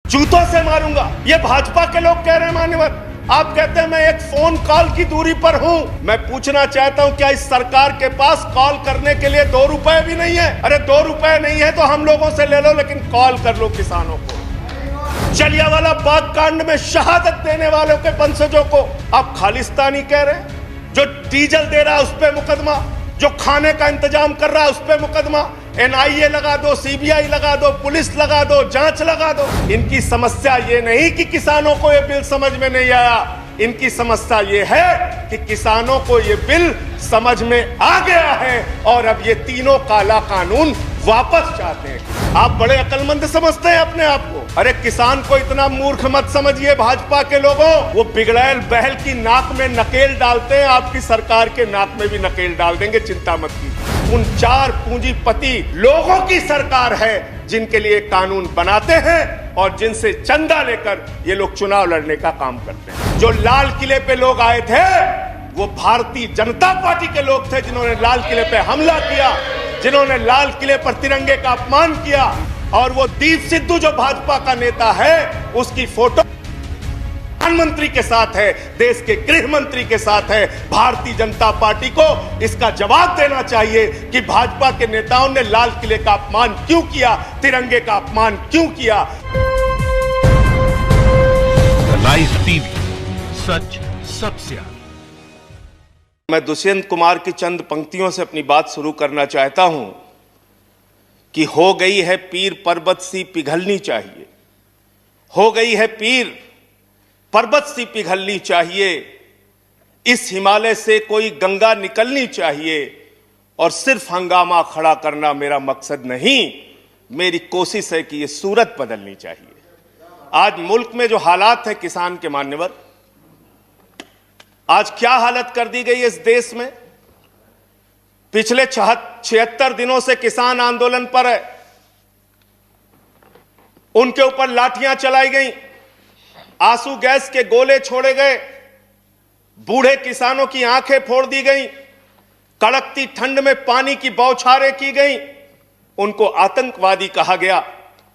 जूतों से मारूंगा, ये भाजपा के लोग कह रहे हैं मान्यवर। आप कहते हैं मैं एक फोन कॉल की दूरी पर हूं। मैं पूछना चाहता हूं क्या इस सरकार के पास कॉल करने के लिए 2 रुपए भी नहीं है? अरे 2 रुपए नहीं है तो हम लोगों से ले लो, लेकिन कॉल कर लो किसानों को। जलियांवाला बाग कांड में शहादत देने वालों के वंशजों को आप खालिस्तानी कह रहे हैं। जो डीजल दे रहा है उस पर मुकदमा, जो खाने का इंतजाम कर रहा है उस पर मुकदमा, एनआईए लगा दो, सीबीआई लगा दो, पुलिस लगा दो, जांच लगा दो। इनकी समस्या ये नहीं कि किसानों को ये बिल समझ में नहीं आया, इनकी समस्या ये है कि किसानों को ये बिल समझ में आ गया है और अब ये तीनों काला कानून वापस चाहते हैं। आप बड़े अक्लमंद समझते हैं अपने आप को। अरे किसान को इतना मूर्ख मत समझिए भाजपा के लोगों। वो बिगड़ैल बहल की नाक में नकेल डालते हैं, आपकी सरकार के नाक में भी नकेल डाल देंगे, चिंता मत कीजिए। उन 4 पूंजीपति लोगों की सरकार है जिनके लिए कानून बनाते हैं और जिनसे चंदा लेकर ये लोग चुनाव लड़ने का काम करते हैं। जो लाल किले पे लोग आए थे वो भारतीय जनता पार्टी के लोग थे जिन्होंने लाल किले पे हमला किया, जिन्होंने लाल किले पर तिरंगे का अपमान किया। और वो दीप सिद्धू जो भाजपा का नेता है उसकी फोटो प्रधानमंत्री के साथ है, देश के गृह मंत्री के साथ है। भारतीय जनता पार्टी को इसका जवाब देना चाहिए कि भाजपा के नेताओं ने लाल किले का अपमान क्यों किया, तिरंगे का अपमान क्यों किया। लाइव टीवी, सच सबसे आगे। मैं दुष्यंत कुमार की चंद पंक्तियों से अपनी बात शुरू करना चाहता हूं कि हो गई है पीर पर्वत सी पिघलनी चाहिए, हो गई है पीर पर्वत सी पिघलनी चाहिए, इस हिमालय से कोई गंगा निकलनी चाहिए और सिर्फ हंगामा खड़ा करना मेरा मकसद नहीं, मेरी कोशिश है कि ये सूरत बदलनी चाहिए। आज मुल्क में जो हालात है किसान के मान्यवर, आज क्या हालत कर दी गई है इस देश में। पिछले 76 दिनों से किसान आंदोलन पर है, उनके ऊपर लाठियां चलाई गई, आंसू गैस के गोले छोड़े गए, बूढ़े किसानों की आंखें फोड़ दी गई, कड़कती ठंड में पानी की बौछारें की गई। उनको आतंकवादी कहा गया,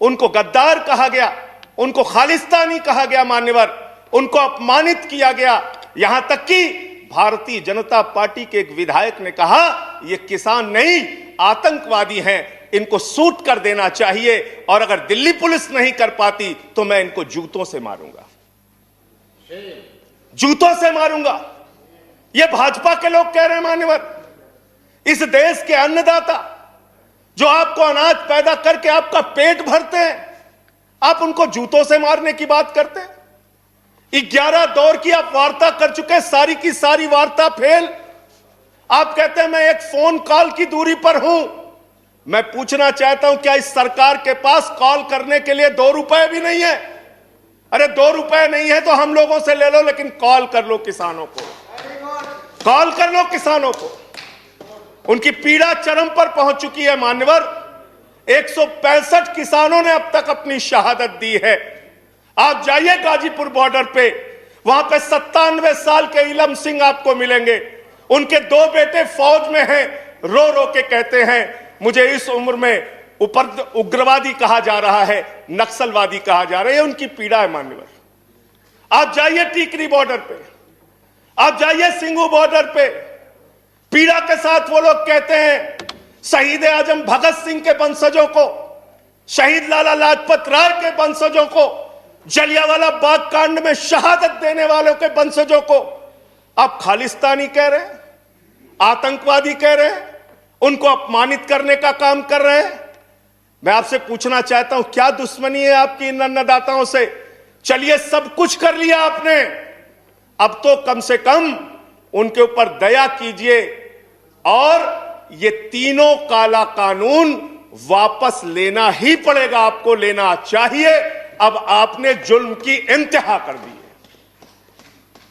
उनको गद्दार कहा गया, उनको खालिस्तानी कहा गया मान्यवर, उनको अपमानित किया गया। यहां तक कि भारतीय जनता पार्टी के एक विधायक ने कहा ये किसान नहीं आतंकवादी हैं, इनको शूट कर देना चाहिए और अगर दिल्ली पुलिस नहीं कर पाती तो मैं इनको जूतों से मारूंगा, जूतों से मारूंगा। ये भाजपा के लोग कह रहे हैं मान्यवर। इस देश के अन्नदाता जो आपको अनाज पैदा करके आपका पेट भरते हैं, आप उनको जूतों से मारने की बात करते हैं। 11 दौर की आप वार्ता कर चुके, सारी की सारी वार्ता फेल। आप कहते हैं मैं एक फोन कॉल की दूरी पर हूं। मैं पूछना चाहता हूं क्या इस सरकार के पास कॉल करने के लिए 2 रुपए भी नहीं है? अरे 2 रुपए नहीं है तो हम लोगों से ले लो, लेकिन कॉल कर लो किसानों को, कॉल कर लो किसानों को। उनकी पीड़ा चरम पर पहुंच चुकी है मान्यवर। 165 किसानों ने अब तक अपनी शहादत दी है। आप जाइए गाजीपुर बॉर्डर पे, वहां पे 97 साल के इलम सिंह आपको मिलेंगे। उनके 2 बेटे फौज में हैं, रो रो के कहते हैं मुझे इस उम्र में उग्रवादी कहा जा रहा है, नक्सलवादी कहा जा रहा है। उनकी पीड़ा है मान्यवर। आप जाइए टीकरी बॉर्डर पे, आप जाइए सिंगू बॉर्डर पे, पीड़ा के साथ वो लोग कहते हैं शहीद आजम भगत सिंह के वंशजों को, शहीद लाला लाजपत राय के वंशजों को, जलियांवाला बाग कांड में शहादत देने वालों के वंशजों को आप खालिस्तानी कह रहे हैं, आतंकवादी कह रहे हैं, उनको अपमानित करने का काम कर रहे हैं। मैं आपसे पूछना चाहता हूं क्या दुश्मनी है आपकी इन अन्नदाताओं से? चलिए सब कुछ कर लिया आपने, अब तो कम से कम उनके ऊपर दया कीजिए और ये तीनों काला कानून वापस लेना ही पड़ेगा, आपको लेना चाहिए। अब आपने जुल्म की इंतहा कर दी है।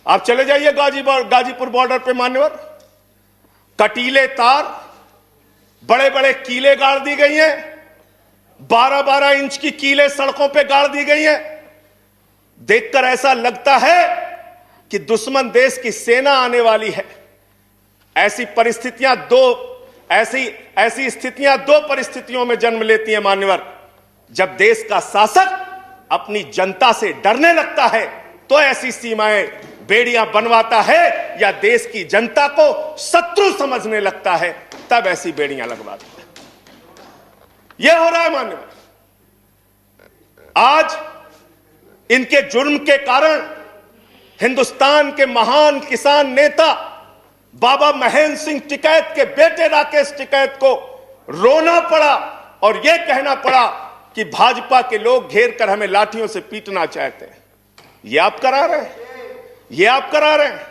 आप चले जाइए गाजीपुर बॉर्डर पे मान्यवर, कटीले तार, बड़े बड़े कीले गाड़ दी गई हैं, 12-12 इंच की कीले सड़कों पे गाड़ दी गई हैं। देखकर ऐसा लगता है कि दुश्मन देश की सेना आने वाली है। ऐसी स्थितियां दो परिस्थितियों में जन्म लेती हैं मान्यवर। जब देश का शासक अपनी जनता से डरने लगता है तो ऐसी सीमाएं बेड़ियां बनवाता है, या देश की जनता को शत्रु समझने लगता है तब ऐसी बेड़ियां लगवाता है। यह हो रहा है मान्यवर। आज इनके जुर्म के कारण हिंदुस्तान के महान किसान नेता बाबा महेंद्र सिंह टिकैत के बेटे राकेश टिकैत को रोना पड़ा और यह कहना पड़ा कि भाजपा के लोग घेर कर हमें लाठियों से पीटना चाहते हैं। यह आप करा रहे हैं, यह आप करा रहे हैं।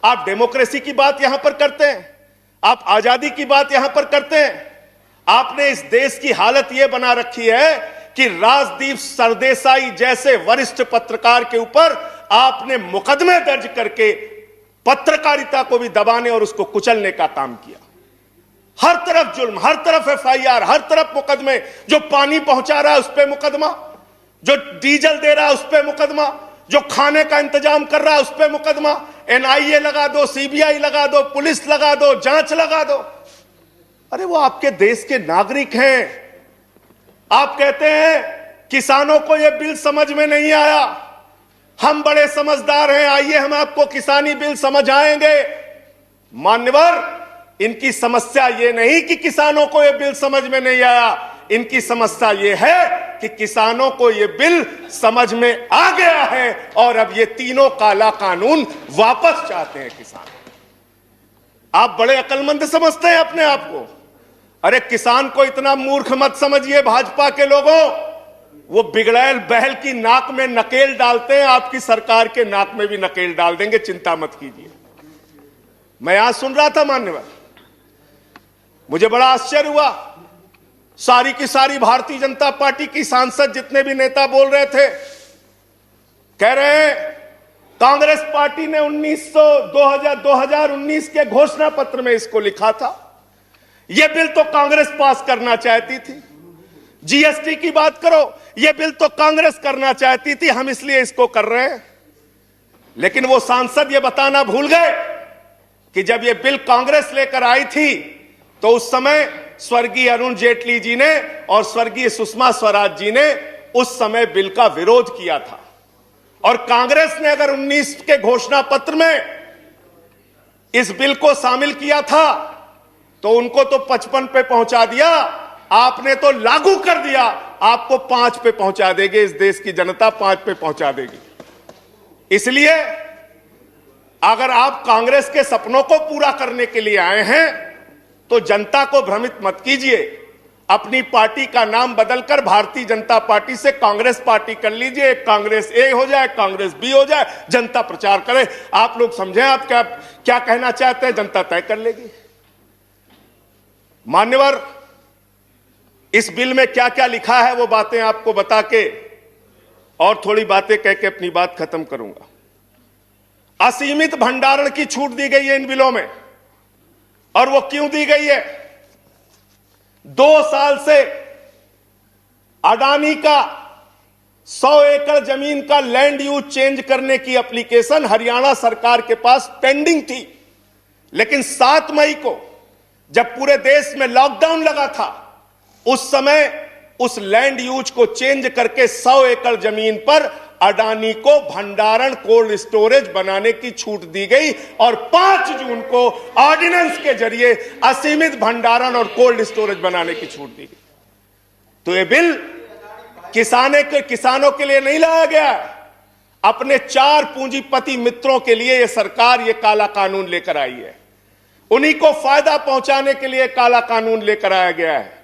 आप डेमोक्रेसी की बात यहां पर करते हैं, आप आजादी की बात यहां पर करते हैं। आपने इस देश की हालत यह बना रखी है कि राजदीप सरदेसाई जैसे वरिष्ठ पत्रकार के ऊपर आपने मुकदमे दर्ज करके पत्रकारिता को भी दबाने और उसको कुचलने का काम किया। हर तरफ जुल्म, हर तरफ एफआईआर, हर तरफ मुकदमे। जो पानी पहुंचा रहा है उस पर मुकदमा, जो डीजल दे रहा है उस पर मुकदमा, जो खाने का इंतजाम कर रहा है उस पर मुकदमा। एनआईए लगा दो, सीबीआई लगा दो, पुलिस लगा दो, जांच लगा दो। अरे वो आपके देश के नागरिक हैं। आप कहते हैं किसानों को यह बिल समझ में नहीं आया, हम बड़े समझदार हैं, आइए हम आपको किसानी बिल समझाएंगे। मान्यवर, इनकी समस्या यह नहीं कि किसानों को यह बिल समझ में नहीं आया, इनकी समस्या यह है कि किसानों को यह बिल समझ में आ गया है और अब ये तीनों काला कानून वापस चाहते हैं किसान। आप बड़े अक्लमंद समझते हैं अपने आप को। अरे किसान को इतना मूर्ख मत समझिए भाजपा के लोगों। वो बिगड़ैल बैल की नाक में नकेल डालते हैं, आपकी सरकार के नाक में भी नकेल डाल देंगे, चिंता मत कीजिए। मैं आज सुन रहा था मान्यवर, मुझे बड़ा आश्चर्य हुआ। सारी की सारी भारतीय जनता पार्टी की सांसद जितने भी नेता बोल रहे थे, कह रहे हैं कांग्रेस पार्टी ने 2019 के घोषणा पत्र में इसको लिखा था। यह बिल तो कांग्रेस पास करना चाहती थी। जीएसटी की बात करो, यह बिल तो कांग्रेस करना चाहती थी, हम इसलिए इसको कर रहे हैं। लेकिन वो सांसद यह बताना भूल गए कि जब यह बिल कांग्रेस लेकर आई थी तो उस समय स्वर्गीय अरुण जेटली जी ने और स्वर्गीय सुषमा स्वराज जी ने उस समय बिल का विरोध किया था। और कांग्रेस ने अगर 19 के घोषणा पत्र में इस बिल को शामिल किया था तो उनको तो 55 पे पहुंचा दिया, आपने तो लागू कर दिया। आपको 5 पे पहुंचा देगी, इस देश की जनता 5 पे पहुंचा देगी। इसलिए अगर आप कांग्रेस के सपनों को पूरा करने के लिए आए हैं तो जनता को भ्रमित मत कीजिए। अपनी पार्टी का नाम बदलकर भारतीय जनता पार्टी से कांग्रेस पार्टी कर लीजिए। कांग्रेस ए हो जाए, कांग्रेस बी हो जाए, जनता प्रचार करे। आप लोग समझें आप क्या कहना चाहते हैं, जनता तय कर लेगी। मान्यवर, इस बिल में क्या क्या लिखा है वो बातें आपको बता के और थोड़ी बातें कह के अपनी बात खत्म करूंगा। असीमित भंडारण की छूट दी गई है इन बिलों में, और वो क्यों दी गई है? 2 साल से अडानी का 100 एकड़ जमीन का लैंड यूज चेंज करने की एप्लीकेशन हरियाणा सरकार के पास पेंडिंग थी। लेकिन 7 मई को जब पूरे देश में लॉकडाउन लगा था, उस समय उस लैंड यूज को चेंज करके 100 एकड़ जमीन पर अडानी को भंडारण कोल्ड स्टोरेज बनाने की छूट दी गई और 5 जून को ऑर्डिनेंस के जरिए असीमित भंडारण और कोल्ड स्टोरेज बनाने की छूट दी गई। तो यह बिल किसानों के लिए नहीं लाया गया, अपने 4 पूंजीपति मित्रों के लिए यह सरकार यह काला कानून लेकर आई है। उन्हीं को फायदा पहुंचाने के लिए काला कानून लेकर आया गया है,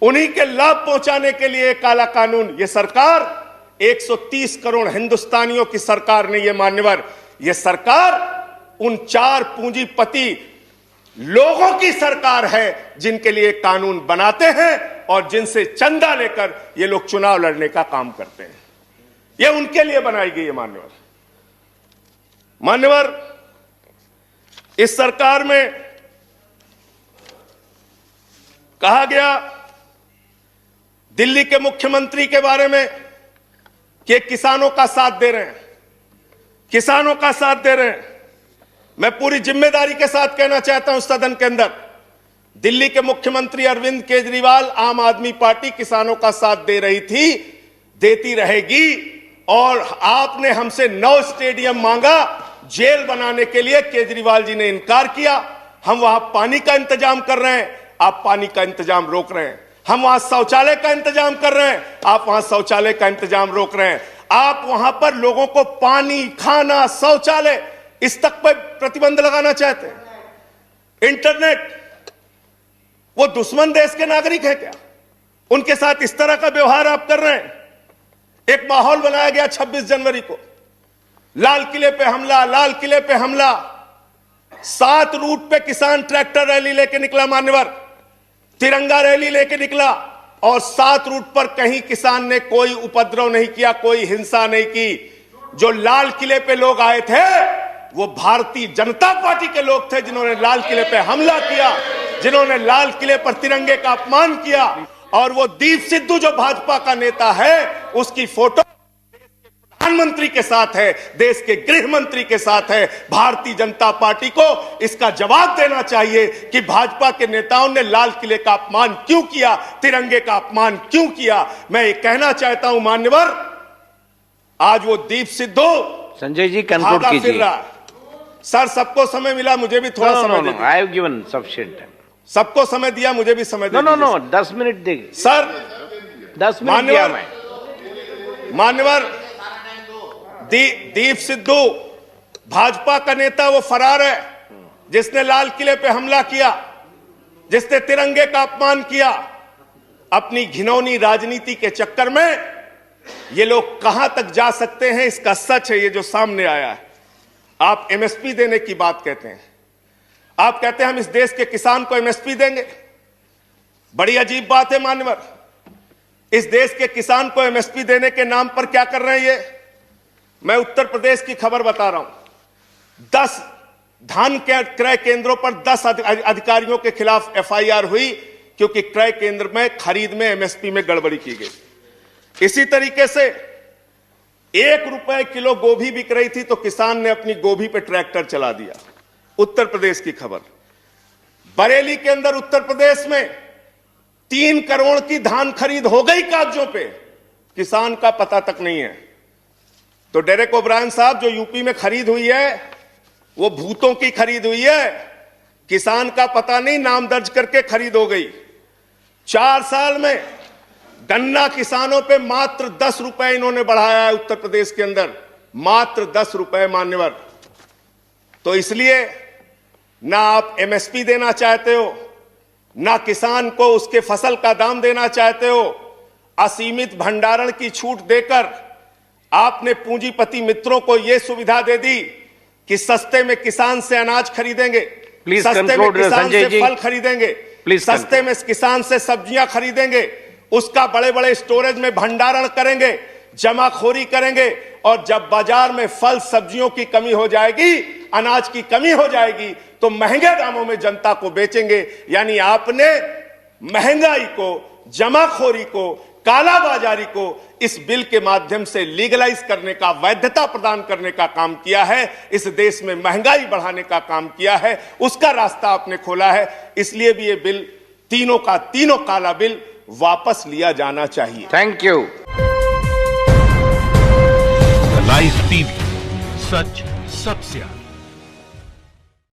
उन्हीं के लाभ पहुंचाने के लिए काला कानून। यह सरकार 130 करोड़ हिंदुस्तानियों की सरकार नहीं है मान्यवर, यह सरकार उन 4 पूंजीपति लोगों की सरकार है जिनके लिए कानून बनाते हैं और जिनसे चंदा लेकर ये लोग चुनाव लड़ने का काम करते हैं। यह उनके लिए बनाई गई है मान्यवर। इस सरकार में कहा गया दिल्ली के मुख्यमंत्री के बारे में कि किसानों का साथ दे रहे हैं, किसानों का साथ दे रहे हैं। मैं पूरी जिम्मेदारी के साथ कहना चाहता हूं सदन के अंदर, दिल्ली के मुख्यमंत्री अरविंद केजरीवाल, आम आदमी पार्टी किसानों का साथ दे रही थी। देती रहेगी। और आपने हमसे 9 स्टेडियम मांगा, जेल बनाने के लिए केजरीवाल जी ने इनकार किया। हम वहां पानी का इंतजाम कर रहे हैं, आप पानी का इंतजाम रोक रहे हैं। हम वहां शौचालय का इंतजाम कर रहे हैं, आप वहां शौचालय का इंतजाम रोक रहे हैं। आप वहां पर लोगों को पानी, खाना, शौचालय, इस तक पर प्रतिबंध लगाना चाहते हैं। इंटरनेट, वो दुश्मन देश के नागरिक है क्या? उनके साथ इस तरह का व्यवहार आप कर रहे हैं। एक माहौल बनाया गया 26 जनवरी को, लाल किले पे हमला, लाल किले पे हमला। 7 रूट पे किसान ट्रैक्टर रैली लेके निकला, मान्यवर तिरंगा रैली लेके निकला, और 7 रूट पर कहीं किसान ने कोई उपद्रव नहीं किया, कोई हिंसा नहीं की। जो लाल किले पे लोग आए थे वो भारतीय जनता पार्टी के लोग थे, जिन्होंने लाल किले पे हमला किया, जिन्होंने लाल किले पर तिरंगे का अपमान किया। और वो दीप सिद्धू जो भाजपा का नेता है, उसकी फोटो प्रधानमंत्री के साथ है, देश के गृह मंत्री के साथ है। भारतीय जनता पार्टी को इसका जवाब देना चाहिए कि भाजपा के नेताओं ने लाल किले का अपमान क्यों किया, तिरंगे का अपमान क्यों किया। मैं ये कहना चाहता हूं मान्यवर, आज वो दीप सिद्धू संजय जी कंक्लूड कीजिए। सर सबको समय मिला, मुझे भी थोड़ा समय दे दीजिए। I have given sufficient time. सबको समय दिया, मुझे भी समय दे दीजिए। नो 10 मिनट देंगे सर। 10 मिनट दिया मैं। मान्यवर दीप सिद्धू भाजपा का नेता वो फरार है, जिसने लाल किले पे हमला किया, जिसने तिरंगे का अपमान किया। अपनी घिनौनी राजनीति के चक्कर में ये लोग कहां तक जा सकते हैं, इसका सच है ये जो सामने आया है। आप एमएसपी देने की बात कहते हैं, आप कहते हैं हम इस देश के किसान को एमएसपी देंगे। बड़ी अजीब बात है मान्यवर, इस देश के किसान को एमएसपी देने के नाम पर क्या कर रहे हैं ये? मैं उत्तर प्रदेश की खबर बता रहा हूं। 10 धान के क्रय केंद्रों पर 10 अधिकारियों के खिलाफ एफआईआर हुई, क्योंकि क्रय केंद्र में खरीद में एमएसपी में गड़बड़ी की गई। इसी तरीके से 1 रुपए किलो गोभी बिक रही थी, तो किसान ने अपनी गोभी पे ट्रैक्टर चला दिया। उत्तर प्रदेश की खबर। बरेली के अंदर उत्तर प्रदेश में 3 करोड़ की धान खरीद हो गई कागजों पे, किसान का पता तक नहीं है। तो डेरेक ओब्रायन साहब, जो यूपी में खरीद हुई है वो भूतों की खरीद हुई है, किसान का पता नहीं, नाम दर्ज करके खरीद हो गई। 4 साल में गन्ना किसानों पे मात्र 10 रुपए इन्होंने बढ़ाया है उत्तर प्रदेश के अंदर, मात्र 10 रुपए मान्यवर। तो इसलिए ना आप एमएसपी देना चाहते हो, ना किसान को उसके फसल का दाम देना चाहते हो। असीमित भंडारण की छूट देकर आपने पूंजीपति मित्रों को यह सुविधा दे दी कि सस्ते में किसान से अनाज खरीदेंगे, सस्ते में किसान से फल खरीदेंगे, सस्ते में किसान से सब्जियां खरीदेंगे, उसका बड़े बड़े स्टोरेज में भंडारण करेंगे, जमाखोरी करेंगे, और जब बाजार में फल सब्जियों की कमी हो जाएगी, अनाज की कमी हो जाएगी, तो महंगे दामों में जनता को बेचेंगे। यानी आपने महंगाई को, जमाखोरी को, कालाबाजारी को इस बिल के माध्यम से लीगलाइज करने का, वैधता प्रदान करने का काम किया है। इस देश में महंगाई बढ़ाने का काम किया है, उसका रास्ता आपने खोला है। इसलिए भी ये बिल, तीनों का तीनों काला बिल वापस लिया जाना चाहिए। Thank you. लाइव टीवी, सच सबसे आगे।